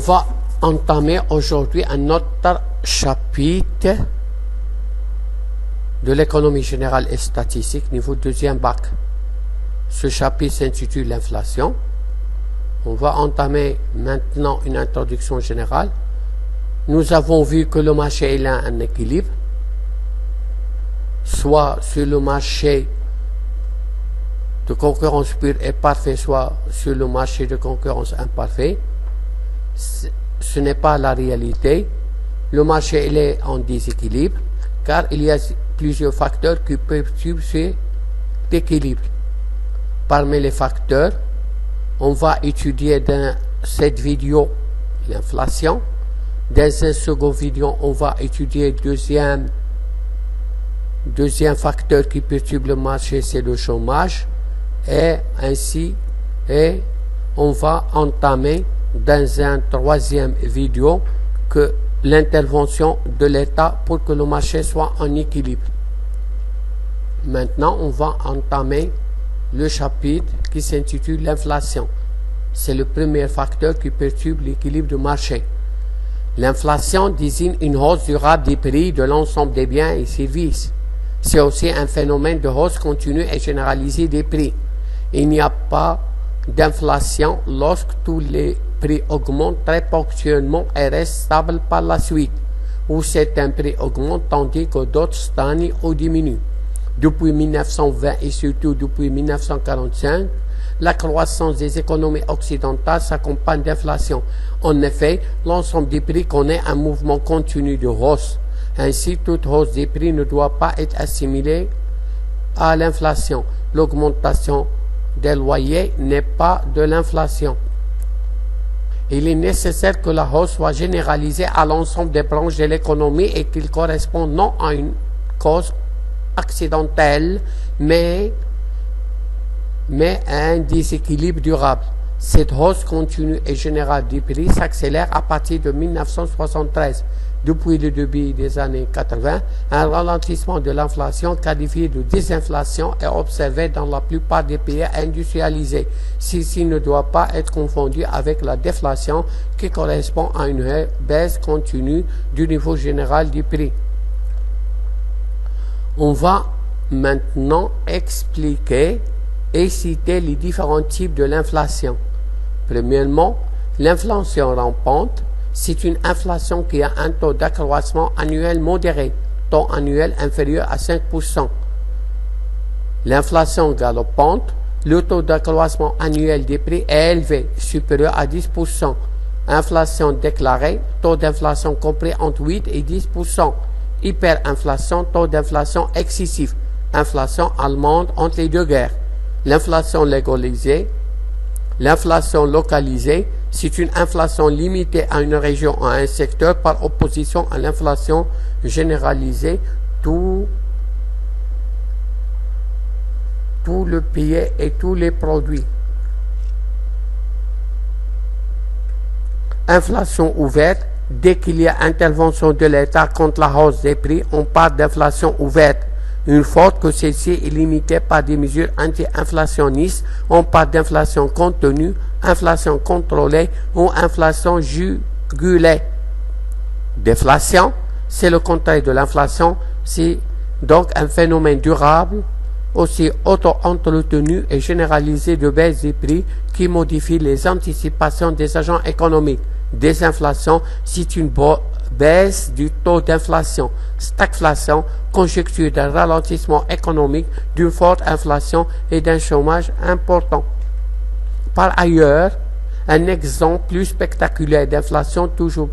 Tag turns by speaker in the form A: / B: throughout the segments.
A: va entamer aujourd'hui un autre chapitre de l'économie générale et statistique, niveau deuxième bac. Ce chapitre s'intitule l'inflation. On va entamer maintenant une introduction générale. Nous avons vu que le marché il a un équilibre, soit sur le marché de concurrence pure et parfait, soit sur le marché de concurrence imparfait. Ce n'est pas la réalité. Le marché il est en déséquilibre car il y a plusieurs facteurs qui perturbent cet équilibre. Parmi les facteurs, on va étudier dans cette vidéo l'inflation. Dans une seconde vidéo, on va étudier deuxième facteur qui perturbe le marché, c'est le chômage. Et ainsi, on va entamer dans une troisième vidéo que l'intervention de l'État pour que le marché soit en équilibre. Maintenant, on va entamer le chapitre qui s'intitule l'inflation. C'est le premier facteur qui perturbe l'équilibre du marché. L'inflation désigne une hausse durable des prix de l'ensemble des biens et services. C'est aussi un phénomène de hausse continue et généralisée des prix. Il n'y a pas d'inflation lorsque tous les prix augmentent très ponctuellement et restent stables par la suite, ou certains prix augmentent tandis que d'autres stagnent ou diminuent. Depuis 1920 et surtout depuis 1945, la croissance des économies occidentales s'accompagne d'inflation. En effet, l'ensemble des prix connaît un mouvement continu de hausse. Ainsi, toute hausse des prix ne doit pas être assimilée à l'inflation. L'augmentation des loyers n'est pas de l'inflation. Il est nécessaire que la hausse soit généralisée à l'ensemble des branches de l'économie et qu'il corresponde non à une cause accidentelle, mais à un déséquilibre durable. Cette hausse continue et générale des prix s'accélère à partir de 1973. Depuis le début des années 80, un ralentissement de l'inflation qualifié de désinflation est observé dans la plupart des pays industrialisés. Ceci ne doit pas être confondu avec la déflation qui correspond à une baisse continue du niveau général du prix. On va maintenant expliquer et citer les différents types de l'inflation. Premièrement, l'inflation rampante. C'est une inflation qui a un taux d'accroissement annuel modéré, taux annuel inférieur à 5%. L'inflation galopante, le taux d'accroissement annuel des prix est élevé, supérieur à 10%. Inflation déclarée, taux d'inflation compris entre 8 et 10%. Hyperinflation, taux d'inflation excessif. Inflation allemande entre les deux guerres. L'inflation légalisée, l'inflation localisée, c'est une inflation limitée à une région ou à un secteur par opposition à l'inflation généralisée, tout le pays et tous les produits. Inflation ouverte, dès qu'il y a intervention de l'État contre la hausse des prix, on parle d'inflation ouverte. Une fois que celle-ci est limitée par des mesures anti-inflationnistes, on parle d'inflation contenue, inflation contrôlée ou inflation jugulée. Déflation, c'est le contraire de l'inflation, c'est donc un phénomène durable, aussi auto-entretenu et généralisé de baisse des prix qui modifie les anticipations des agents économiques. Désinflation, c'est une baisse du taux d'inflation. Stagflation, conjecture d'un ralentissement économique, d'une forte inflation et d'un chômage important. Par ailleurs, un exemple plus spectaculaire d'inflation, toujours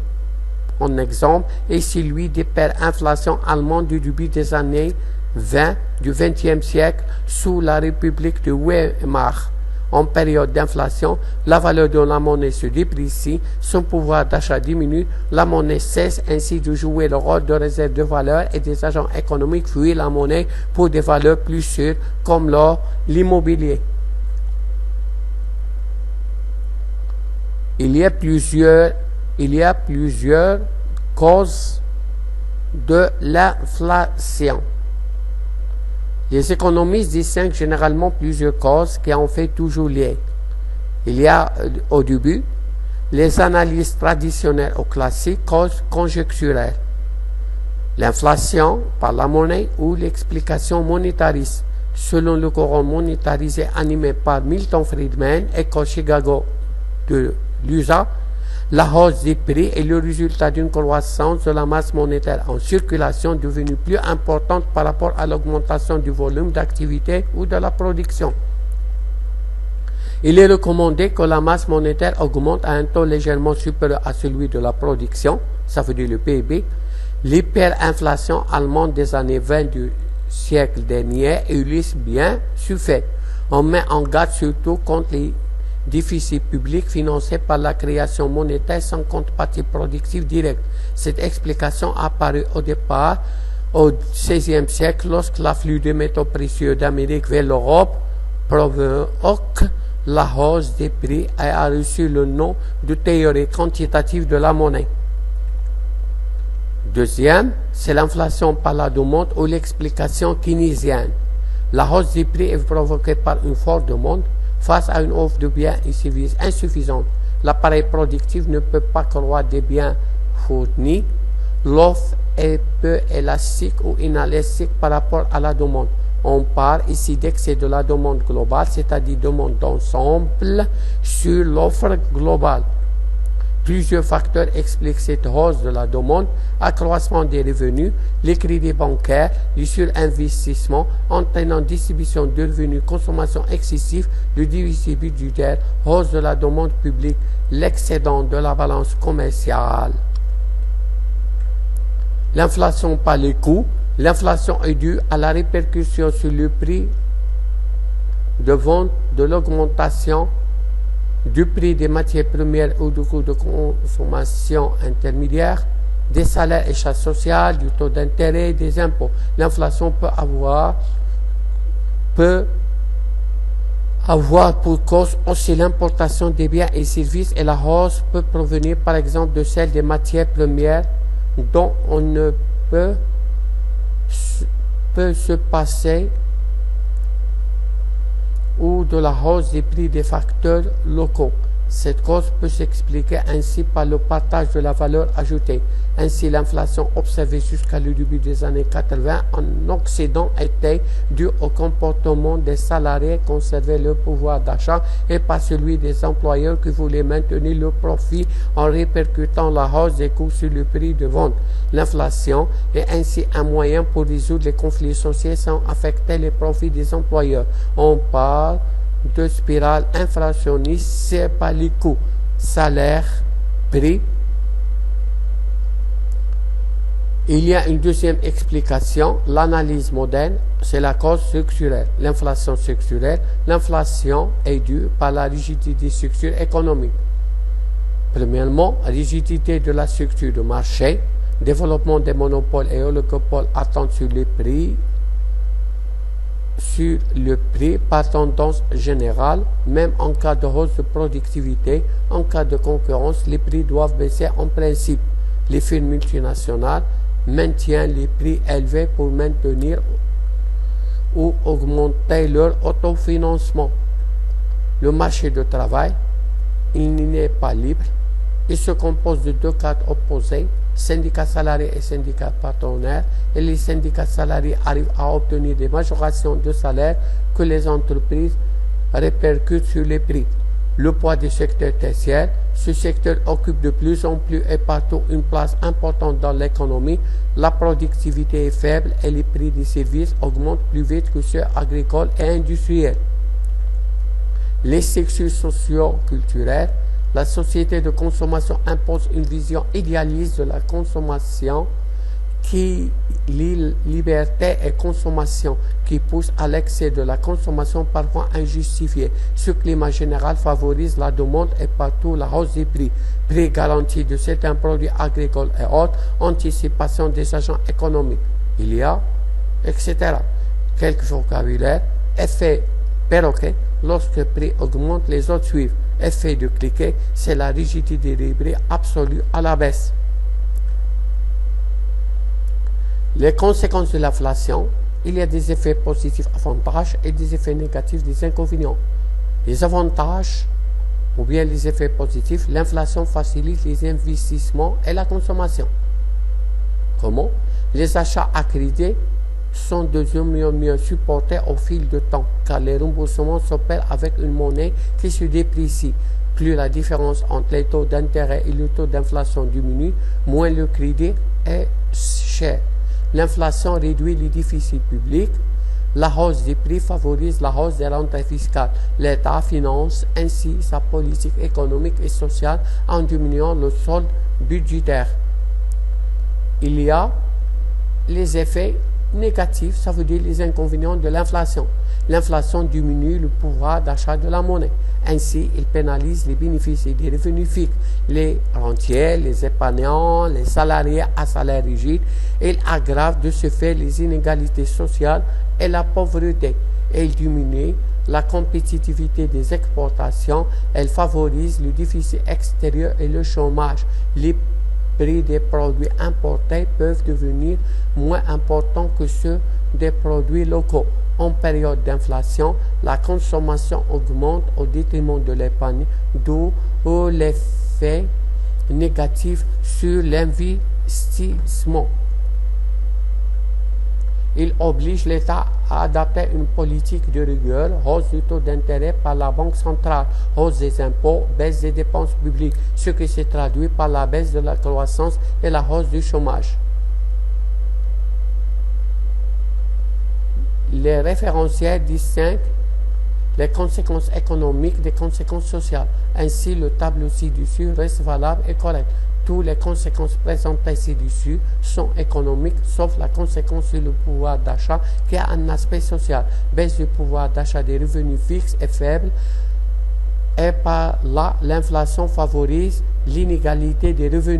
A: en exemple, est celui des hyperinflation allemande du début des années 20 du XXe siècle sous la République de Weimar. En période d'inflation, la valeur de la monnaie se déprécie, son pouvoir d'achat diminue, la monnaie cesse ainsi de jouer le rôle de réserve de valeur et des agents économiques fuient la monnaie pour des valeurs plus sûres comme l'or, l'immobilier. Il y a plusieurs causes de l'inflation. Les économistes distinguent généralement plusieurs causes qui en fait toujours liées. Il y a au début Les analyses traditionnelles ou classiques, causes conjecturelles. L'inflation par la monnaie ou l'explication monétariste. Selon le courant monétarisé animé par Milton Friedman, École Chicago de l'USA, la hausse des prix est le résultat d'une croissance de la masse monétaire en circulation devenue plus importante par rapport à l'augmentation du volume d'activité ou de la production. Il est recommandé que la masse monétaire augmente à un taux légèrement supérieur à celui de la production, ça veut dire le PIB. L'hyperinflation allemande des années 20 du siècle dernier illustre bien ce fait. On met en garde surtout contre les déficit public financé par la création monétaire sans contrepartie productive directe. Cette explication a apparu au départ au XVIe siècle lorsque l'afflux de métaux précieux d'Amérique vers l'Europe provoque la hausse des prix et a reçu le nom de théorie quantitative de la monnaie. Deuxième, c'est l'inflation par la demande ou l'explication keynésienne. La hausse des prix est provoquée par une forte demande face à une offre de biens et services insuffisante. L'appareil productif ne peut pas croître des biens fournis. L'offre est peu élastique ou inélastique par rapport à la demande. On parle ici d'excès de la demande globale, c'est-à-dire demande d'ensemble sur l'offre globale. Plusieurs facteurs expliquent cette hausse de la demande: accroissement des revenus, les crédits bancaires, le surinvestissement entraînant distribution de revenus, consommation excessive, le déficit budgétaire, hausse de la demande publique, l'excédent de la balance commerciale. L'inflation par les coûts. L'inflation est due à la répercussion sur le prix de vente de l'augmentation du prix des matières premières ou du coût de consommation intermédiaire, des salaires et charges sociales, du taux d'intérêt, des impôts. L'inflation peut avoir pour cause aussi l'importation des biens et services, et la hausse peut provenir par exemple de celle des matières premières dont on ne peut se passer, ou de la hausse des prix des facteurs locaux. Cette cause peut s'expliquer ainsi par le partage de la valeur ajoutée. Ainsi, l'inflation observée jusqu'à le début des années 80 en Occident était due au comportement des salariés qui conservaient leur pouvoir d'achat et pas celui des employeurs qui voulaient maintenir leur profit en répercutant la hausse des coûts sur le prix de vente. L'inflation est ainsi un moyen pour résoudre les conflits sociaux sans affecter les profits des employeurs. On parle de spirale inflationniste, c'est par les coûts, salaire, prix. Il y a une deuxième explication, l'analyse moderne, c'est la cause structurelle, l'inflation structurelle. L'inflation est due par la rigidité des structures économiques. Premièrement, rigidité de la structure de marché, développement des monopoles et oligopoles attendent sur le prix par tendance générale. Même en cas de hausse de productivité, en cas de concurrence, les prix doivent baisser en principe. Les firmes multinationales maintiennent les prix élevés pour maintenir ou augmenter leur autofinancement. Le marché du travail, il n'est pas libre. Il se compose de deux cadres opposés, syndicats salariés et syndicats patronaux, et les syndicats salariés arrivent à obtenir des majorations de salaire que les entreprises répercutent sur les prix. Le poids du secteur tertiaire, ce secteur occupe de plus en plus et partout une place importante dans l'économie. La productivité est faible et les prix des services augmentent plus vite que ceux agricoles et industriels. Les structures socio-culturelles. La société de consommation impose une vision idéaliste de la consommation qui lie liberté et consommation, qui pousse à l'excès de la consommation parfois injustifiée. Ce climat général favorise la demande et partout la hausse des prix, prix garantis de certains produits agricoles et autres, anticipation des agents économiques. Il y a, etc. Quelques vocabulaires, effet perroquet, lorsque le prix augmente, les autres suivent. Effet de cliquet, c'est la rigidité des prix absolue à la baisse. Les conséquences de l'inflation, il y a des effets positifs avantages et des effets négatifs des inconvénients. Les avantages, ou bien les effets positifs, l'inflation facilite les investissements et la consommation. Comment? Les achats à crédit sont de mieux en mieux supportés au fil du temps, car les remboursements s'opèrent avec une monnaie qui se déprécie. Plus la différence entre les taux d'intérêt et le taux d'inflation diminue, moins le crédit est cher. L'inflation réduit les déficits publics. La hausse des prix favorise la hausse des rentrées fiscales. L'État finance ainsi sa politique économique et sociale en diminuant le solde budgétaire. Il y a les effets négatifs, ça veut dire les inconvénients de l'inflation. L'inflation diminue le pouvoir d'achat de la monnaie. Ainsi, il pénalise les bénéficiaires des revenus fixes, les rentiers, les épargnants, les salariés à salaire rigide. Il aggrave de ce fait les inégalités sociales et la pauvreté. Il diminue la compétitivité des exportations. Elle favorise le déficit extérieur et le chômage. Les prix des produits importés peuvent devenir moins importants que ceux des produits locaux. En période d'inflation, la consommation augmente au détriment de l'épargne, d'où l'effet négatif sur l'investissement. Il oblige l'État à adapter une politique de rigueur, hausse du taux d'intérêt par la Banque centrale, hausse des impôts, baisse des dépenses publiques, ce qui se traduit par la baisse de la croissance et la hausse du chômage. Les référentiels distinguent les conséquences économiques des conséquences sociales. Ainsi, le tableau ci-dessus reste valable et correct. Toutes les conséquences présentées ci-dessus sont économiques, sauf la conséquence sur le pouvoir d'achat qui a un aspect social. Baisse du pouvoir d'achat des revenus fixes est faible et par là, l'inflation favorise l'inégalité des revenus.